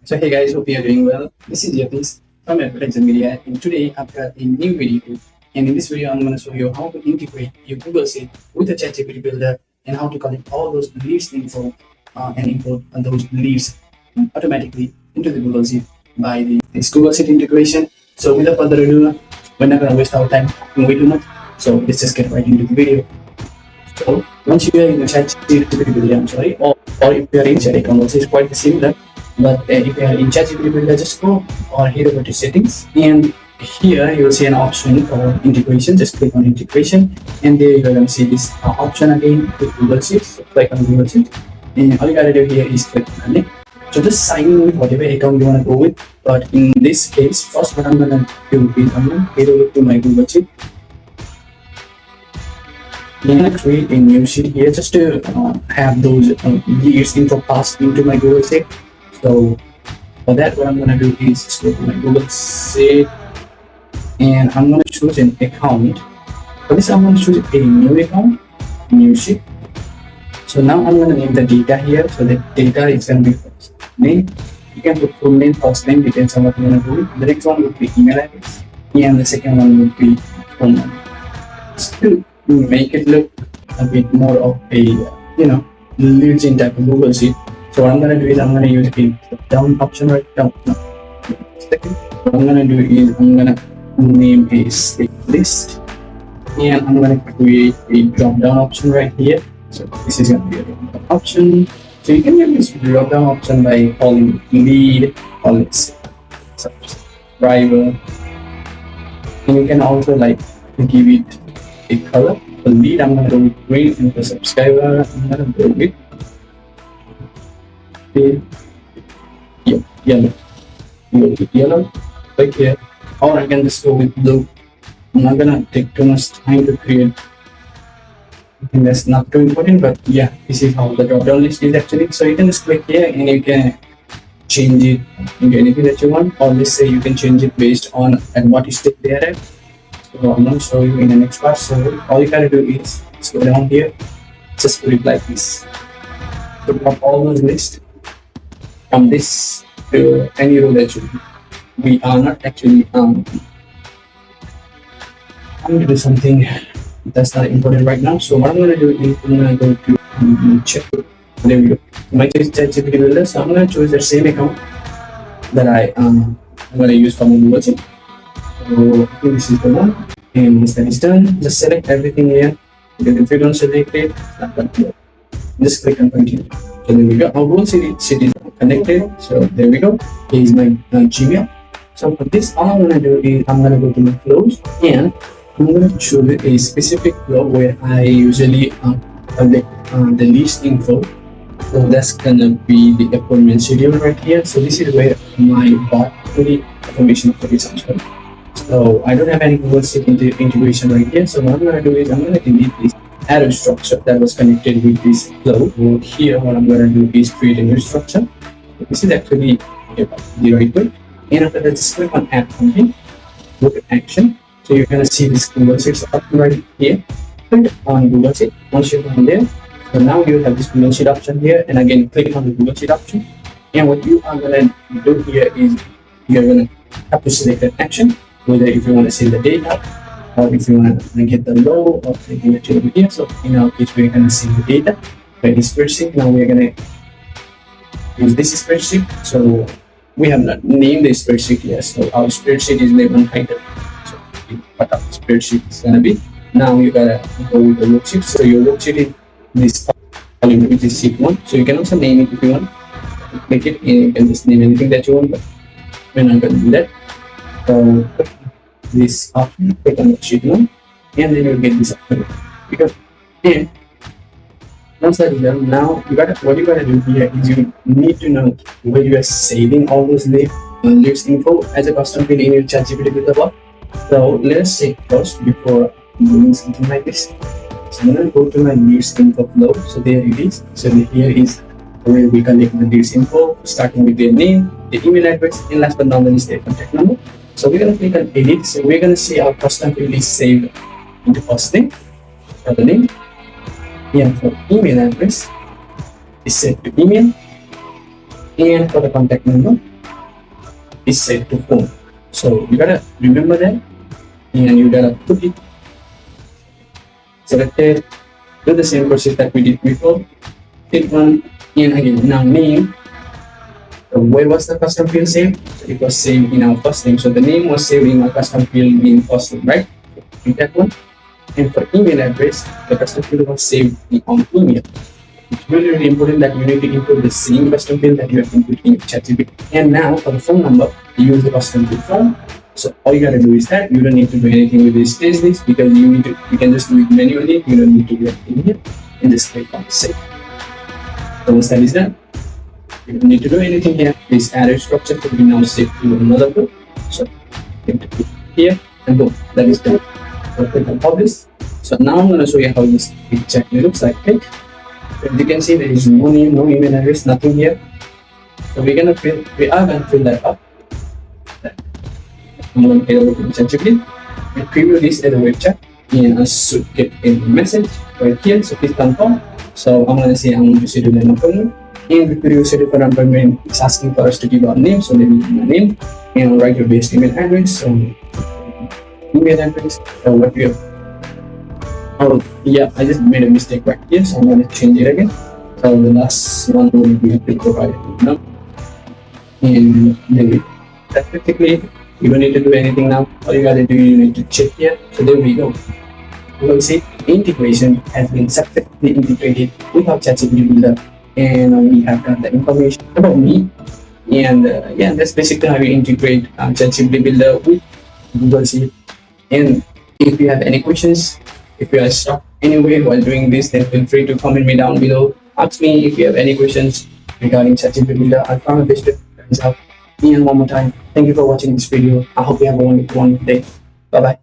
So hey guys, hope you are doing well. This is Yatis from Advertising Media, and today I've got a new video. And in this video, I'm going to show you how to integrate your Google Sheet with the ChatGPT Builder and how to collect all those leads info and import those leads automatically into the Google Sheet by this Google Sheet integration. So without further ado, we're not going to waste our time way too much. So let's just get right into the video. So once you are in the ChatGPT Builder, or if you are in Chat account, also it's quite similar. But if you are in ChatGPT Builder, just go or head over to settings, and here you will see an option for integration. Just click on integration, and there you are going to see this option again with Google Sheets. So click on Google Sheets, and all you gotta do here is click on it. So just sign in with whatever account you want to go with. But in this case, first what I'm gonna do is I'm gonna head over to my Google Sheet. I'm gonna create a new sheet here just to have those years info passed into my Google Sheet. So for that, what I'm gonna do is just go to my Google Sheet, and I'm gonna choose an account. For this, I'm gonna choose a new account, new sheet. So now I'm gonna name the data here. So the data is gonna be first name. You can put full name, first name, depends on what you wanna do. The next one would be email address, and the second one would be phone number. Just to make it look a bit more of a leads in type of Google Sheet. So what I'm gonna do is I'm gonna use a down option right down. No. Second, what I'm gonna do is I'm gonna name a list, and I'm gonna create a drop down option right here. So this is gonna be a drop down option. So you can use this drop down option by calling lead, call it subscriber, and you can also give it a color. For lead, I'm gonna go with green, and for subscriber, I'm gonna go with yellow. Go with yellow, like here, or I can just go with blue. I'm not gonna take too much time to create. I think that's not too important, but yeah, this is how the drop down list is actually. So you can just click here and you can change it into anything that you want, or let's say you can change it based on at what state they are at. So I'm gonna show you in the next part. So all you gotta do is just go down here, just put it like this. So drop all those lists from this to any row that we are not actually I'm gonna do something that's not important right now. So what I'm gonna do is I'm gonna go to check. There we go. My ChatGPT Builder. So I'm gonna choose the same account that I'm gonna use for my Google Sheet. So I think this is the one. And once that is done, just select everything here. Because if you don't select it, it's not gonna work. Just click on continue. So there we go. Our Google Sheet is connected. So there we go. Here is my Gmail. So for this, all I'm gonna do is I'm gonna go to my flows, and I'm gonna choose a specific flow where I usually collect the least info. So that's gonna be the appointment schedule right here. So this is where my bot fully information for this as well. So I don't have any Google Sheet integration right here. So what I'm gonna do is I'm gonna delete this arrow structure that was connected with this flow. So here, what I'm gonna do is create a new structure. This is actually the right way. And after that, just click on add content, go to action. So you're gonna see this Google Sheet option right here. Click on Google Sheet. Once you're on there, so now you have this Google Sheet option here, and again click on the Google Sheet option. And what you are gonna do here is you're gonna have to select an action, whether if you want to see the data or if you want to get the low or anything that you over here. So in our case, we're gonna see the data by this spreadsheet. Now we're gonna use this spreadsheet. So we have not named the spreadsheet yet. So our spreadsheet is named untitled. So what our spreadsheet is gonna be. Now you gotta go with the worksheet. So your worksheet is this column, which is sheet 1. So you can also name it if you want. Click it, and you can just name anything that you want, but we're not gonna do that. So this option, click on the sheet 1, and then you'll get this option. Because and once that is done, now what you gotta do here is you need to know where you are saving all those leads info as a custom field in your ChatGPT Builder bot. So let us check first before doing something like this. So I'm gonna go to my leads info flow. So there it is. So here is where we collect the leads info, starting with their name, the email address, and last but not least their contact number. So we're gonna click on edit. So we're gonna see our custom field is saved into first name for the name, and for email address is set to email, and for the contact number is set to phone. So you gotta remember that, and you gotta put it selected. Do the same process that we did before. Hit one, and again now name. Where was the custom field saved? It was saved in our first name. So the name was saved in our custom field being first name, right? Hit that one. And for email address, the custom field was saved on email. It's really, really important that you need to input the same custom field that you have input in ChatGPT. And now for the phone number, you use the custom field form. So all you gotta do is that you don't need to do anything with this test list because you can just do it manually. You don't need to do anything here. And just click on save. So once that is done, you don't need to do anything here. This array structure could be now saved to another group. So you can click here and boom, that is done. So click on publish. So now I'm gonna show you how this exactly looks like. Okay? As you can see, there is no name, no email address, nothing here. So we are gonna fill that up. I'm gonna head over to ChatGPT and preview this as a web chat, and I should get a message right here. So please confirm. So I'm gonna say I want to schedule an appointment. And before you schedule for an appointment, it's asking for us to give our name. So let me give my name and write your best email address. So email address or what you have. Oh yeah, I just made a mistake right here, so I'm gonna change it again. So the last one will be provided, and maybe that's basically. You don't need to do anything now. All you gotta do, you need to check here. So there we go. You will see integration has been successfully integrated with our ChatGPT builder, and we have got the information about me. And yeah, that's basically how you integrate ChatGPT builder with Google Sheet. And if you have any questions, if you are stuck anywhere while doing this, then feel free to comment me down below. Ask me if you have any questions regarding ChatGPT builder. I'll try my best to answer. And one more time, thank you for watching this video. I hope you have a wonderful day. Bye bye.